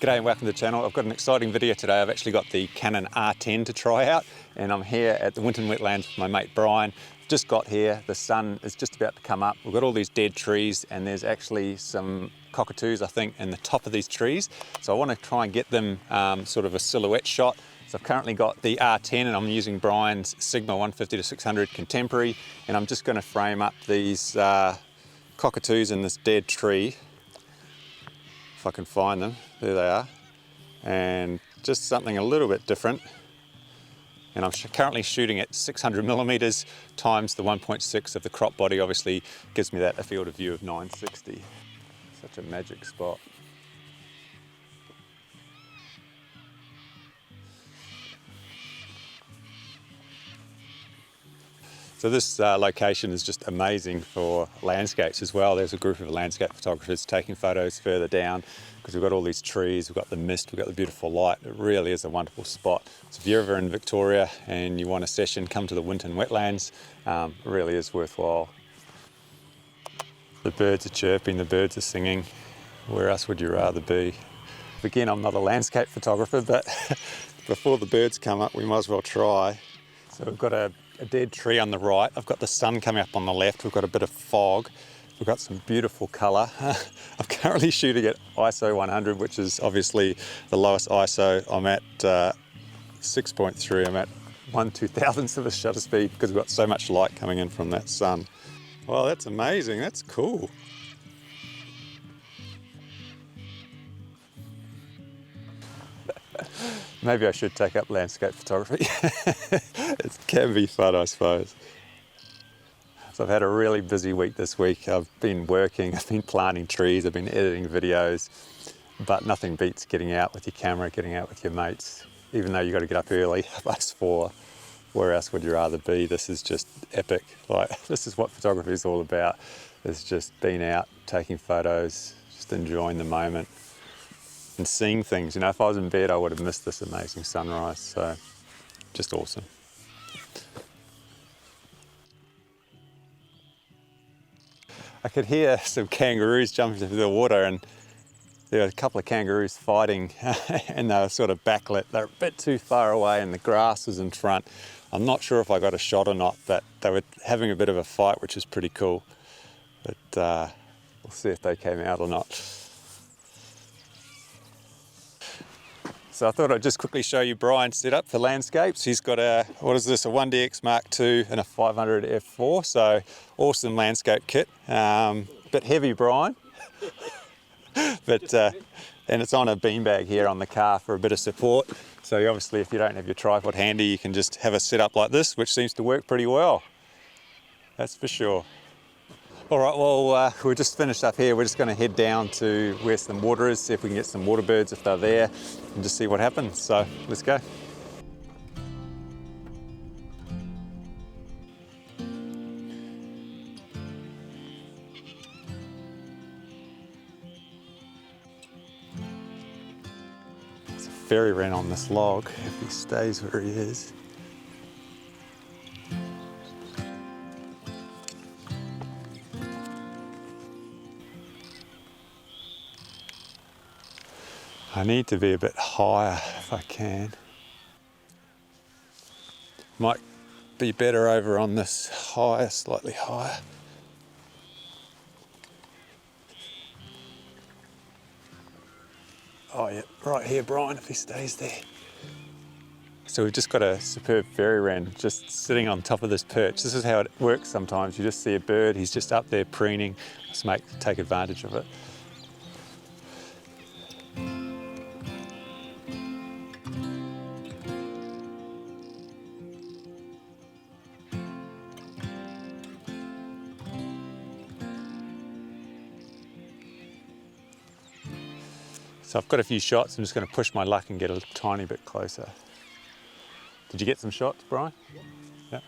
G'day and welcome to the channel. I've got an exciting video today. I've actually got the Canon R10 to try out, and I'm here at the Winton Wetlands with my mate Brian. Just got here, the sun is just about to come up. We've got all these dead trees and there's actually some cockatoos, I think, in the top of these trees. So I want to try and get them sort of a silhouette shot. So I've currently got the R10 and I'm using Brian's Sigma 150-600 Contemporary, and I'm just going to frame up these cockatoos in this dead tree. If I can find them, there they are, and just something a little bit different. And I'm currently shooting at 600mm times the 1.6 of the crop body. Obviously gives me that a field of view of 960. Such a magic spot. So this location is just amazing for landscapes as well. There's a group of landscape photographers taking photos further down because we've got all these trees, we've got the mist, we've got the beautiful light. It really is a wonderful spot. So if you're ever in Victoria and you want a session, come to the Winton Wetlands. It really is worthwhile. The birds are chirping, the birds are singing. Where else would you rather be? Again, I'm not a landscape photographer, but before the birds come up, we might as well try. So we've got a dead tree on the right. I've got the sun coming up on the left. We've got a bit of fog. We've got some beautiful colour. I'm currently shooting at ISO 100, which is obviously the lowest ISO. I'm at 6.3. I'm at 1/2000th of a shutter speed because we've got so much light coming in from that sun. Wow, that's amazing. That's cool. Maybe I should take up landscape photography. It can be fun, I suppose. So I've had a really busy week this week. I've been working, I've been planting trees, I've been editing videos, but nothing beats getting out with your camera, getting out with your mates, even though you've got to get up early, +4. Where else would you rather be? This is just epic. Like, this is what photography is all about. It's just being out, taking photos, just enjoying the moment and seeing things. You know, if I was in bed, I would have missed this amazing sunrise. So just awesome. I could hear some kangaroos jumping into the water, and there were a couple of kangaroos fighting and they were sort of backlit. They're a bit too far away and the grass was in front. I'm not sure if I got a shot or not, but they were having a bit of a fight, which is pretty cool. But we'll see if they came out or not. So I thought I'd just quickly show you Brian's setup for landscapes. He's got a, what is this, a 1DX Mark II and a 500 f4, so awesome landscape kit. Bit heavy, Brian, but and it's on a beanbag here on the car for a bit of support. So obviously if you don't have your tripod handy, you can just have a setup like this, which seems to work pretty well. That's for sure. All right, well, we just finished up here. We're just going to head down to where some water is, see if we can get some water birds if they're there, and just see what happens. So let's go. There's a fairy-wren on this log, if he stays where he is. I need to be a bit higher if I can. Might be better over on this higher, slightly higher. Oh yeah, right here, Brian, if he stays there. So we've just got a superb fairy-wren just sitting on top of this perch. This is how it works sometimes. You just see a bird, he's just up there preening. Let's take advantage of it. So I've got a few shots. I'm just going to push my luck and get a tiny bit closer. Did you get some shots, Brian? Yeah.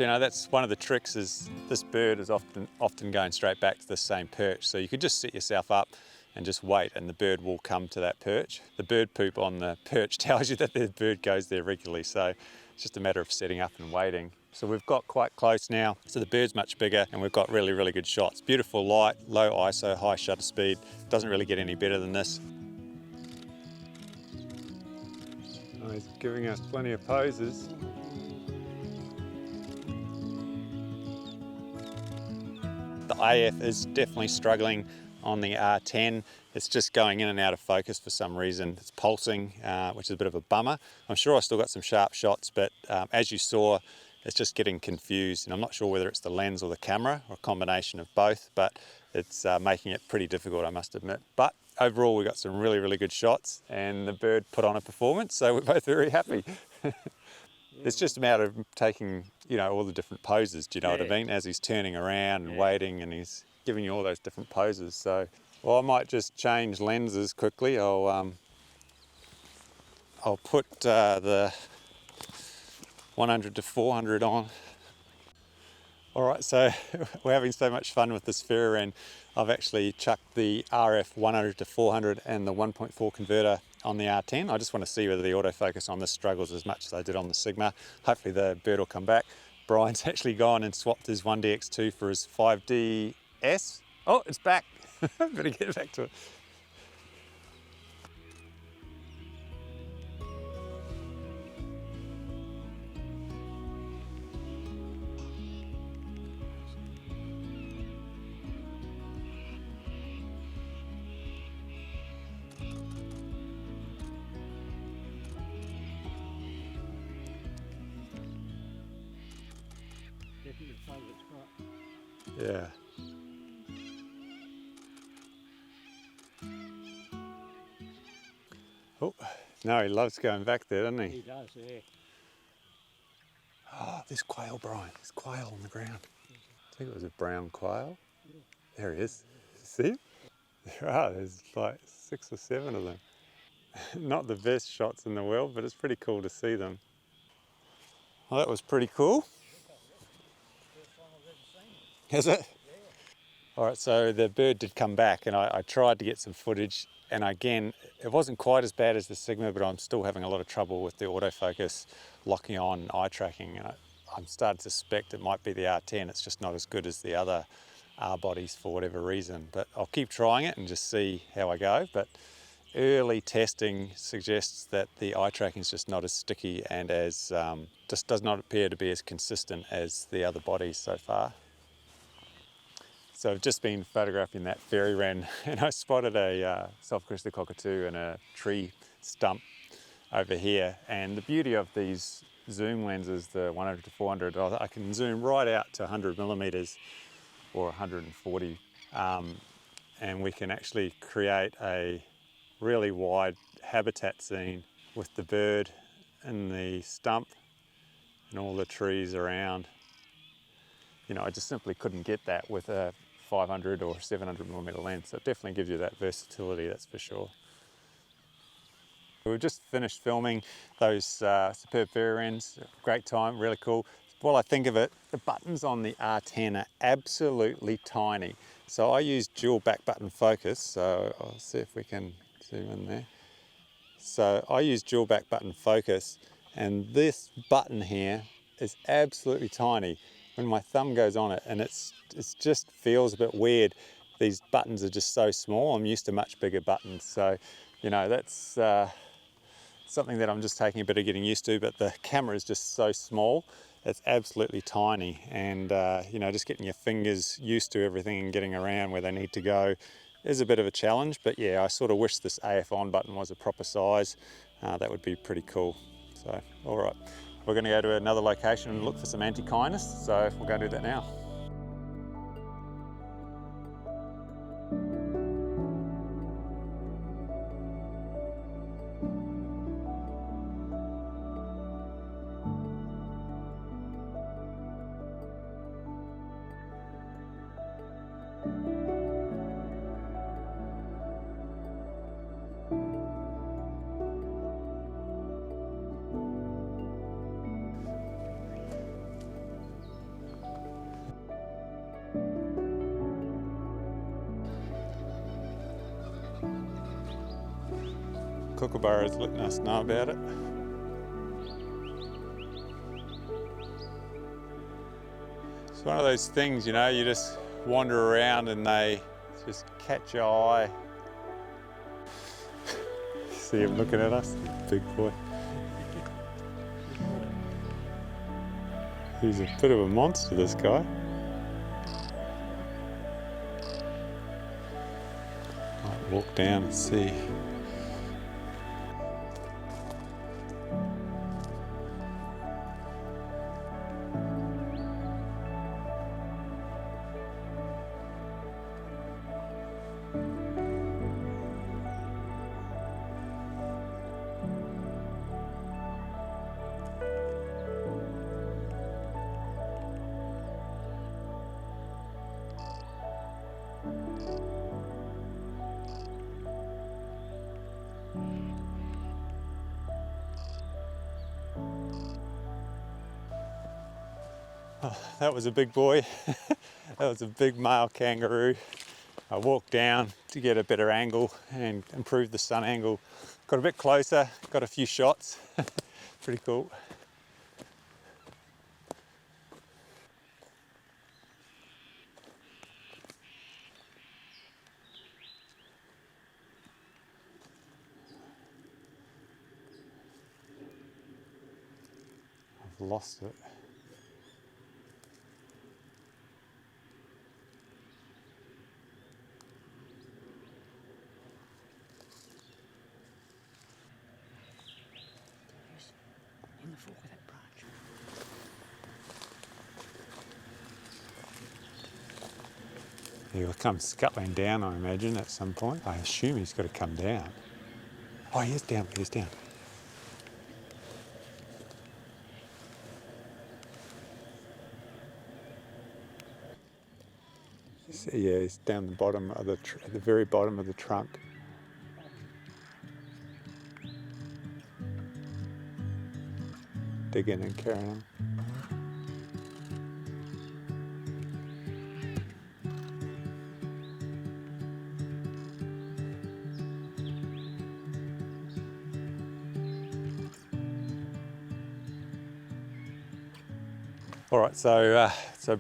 you know, that's one of the tricks, is this bird is often going straight back to the same perch. So you could just set yourself up and just wait, and the bird will come to that perch. The bird poop on the perch tells you that the bird goes there regularly. So it's just a matter of setting up and waiting. So we've got quite close now. So the bird's much bigger and we've got really, really good shots. Beautiful light, low ISO, high shutter speed. Doesn't really get any better than this. Oh, he's giving us plenty of poses. The AF is definitely struggling on the R10. It's just going in and out of focus for some reason. It's pulsing, which is a bit of a bummer. I'm sure I still got some sharp shots, but as you saw, it's just getting confused, and I'm not sure whether it's the lens or the camera or a combination of both, but it's making it pretty difficult, I must admit. But overall, we got some really, really good shots, and the bird put on a performance, so we're both very happy. It's just a matter of taking, you know, all the different poses, do you know what I mean? As he's turning around and waiting, and he's giving you all those different poses. So, well, I might just change lenses quickly. I'll put the 100-400 on. All right, so we're having so much fun with this Fairy-wren. I've actually chucked the RF 100-400 and the 1.4 converter on the R10. I just want to see whether the autofocus on this struggles as much as I did on the Sigma. Hopefully the bird will come back. Brian's actually gone and swapped his 1DX2 for his 5DS. Oh, it's back. Better get back to it. Yeah. Oh, no, he loves going back there, doesn't he? He does, yeah. Oh, there's quail, Brian. There's quail on the ground. I think it was a brown quail. There he is. See him? There are. There's like 6 or 7 of them. Not the best shots in the world, but it's pretty cool to see them. Well, that was pretty cool. Is it? All right, so the bird did come back, and I tried to get some footage, and again, it wasn't quite as bad as the Sigma, but I'm still having a lot of trouble with the autofocus locking on eye tracking, and I'm starting to suspect it might be the R10. It's just not as good as the other R bodies for whatever reason, but I'll keep trying it and just see how I go. But early testing suggests that the eye tracking is just not as sticky and as just does not appear to be as consistent as the other bodies so far. So I've just been photographing that Fairy-wren, and I spotted a Sulphur-crested Cockatoo in a tree stump over here. And the beauty of these zoom lenses, the 100-400, I can zoom right out to 100 millimeters or 140, and we can actually create a really wide habitat scene with the bird in the stump and all the trees around. You know, I just simply couldn't get that with a 500 or 700 millimeter lens. So it definitely gives you that versatility, that's for sure. We've just finished filming those superb Fairy-wrens. Great time, really cool. While I think of it, the buttons on the R10 are absolutely tiny. So I use dual back button focus, so I'll see if we can zoom in there. So I use dual back button focus, and this button here is absolutely tiny. When my thumb goes on it, and it just feels a bit weird. These buttons are just so small. I'm used to much bigger buttons, so you know, that's something that I'm just taking a bit of getting used to. But the camera is just so small, it's absolutely tiny, and you know, just getting your fingers used to everything and getting around where they need to go is a bit of a challenge. But yeah, I sort of wish this AF on button was a proper size. That would be pretty cool. So all right, we're going to go to another location and look for some Antechinus, so we'll go do that now. kookaburras letting us know about it. It's one of those things, you know, you just wander around and they just catch your eye. See him looking at us, big boy. He's a bit of a monster, this guy. Might walk down and see. Oh, that was a big boy. That was a big male kangaroo. I walked down to get a better angle and improve the sun angle. Got a bit closer, got a few shots. Pretty cool. I've lost it. In the fork of that branch. He'll come scuttling down, I imagine, at some point. I assume he's got to come down. Oh, he is down, he's down. So, yeah, he's down the bottom of the, at the very bottom of the trunk. Digging and carrying on. All right, so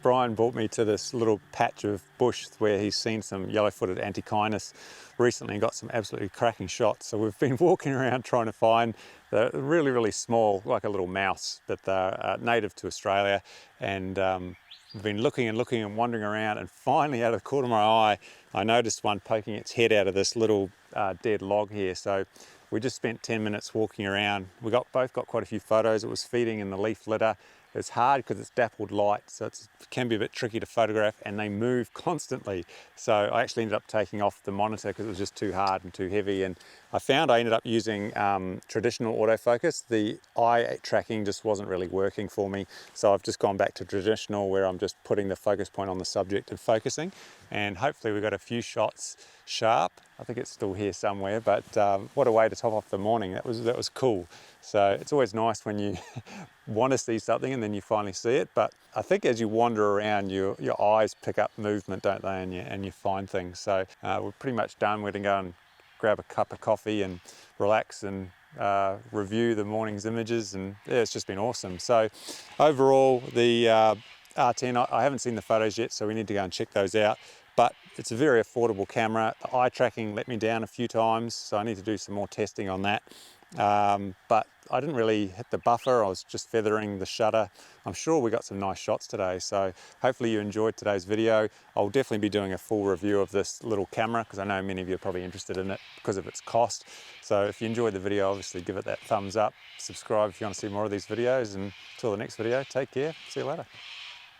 Brian brought me to this little patch of bush where he's seen some yellow-footed Antechinus recently and got some absolutely cracking shots. So we've been walking around trying to find the really, really small, like a little mouse, but they're native to Australia. And we've been looking and wandering around, and finally out of the corner of my eye, I noticed one poking its head out of this little dead log here. So we just spent 10 minutes walking around. We both got quite a few photos. It was feeding in the leaf litter. It's hard because it's dappled light, so it can be a bit tricky to photograph, and they move constantly. So I actually ended up taking off the monitor because it was just too hard and too heavy. And I ended up using traditional autofocus. The eye tracking just wasn't really working for me. So I've just gone back to traditional, where I'm just putting the focus point on the subject and focusing. And hopefully we got a few shots sharp. I think it's still here somewhere, but what a way to top off the morning. That was cool. So it's always nice when you want to see something and then you finally see it. But I think as you wander around, your eyes pick up movement, don't they? And you find things. So we're pretty much done. We're going to go and grab a cup of coffee and relax and review the morning's images. And yeah, it's just been awesome. So overall, the R10, I haven't seen the photos yet, so we need to go and check those out. But it's a very affordable camera. The eye tracking let me down a few times, so I need to do some more testing on that. But I didn't really hit the buffer. I was just feathering the shutter. I'm sure we got some nice shots today, so hopefully you enjoyed today's video. I'll definitely be doing a full review of this little camera because I know many of you are probably interested in it because of its cost. So if you enjoyed the video, obviously give it that thumbs up. Subscribe if you want to see more of these videos, and until the next video, take care. See you later.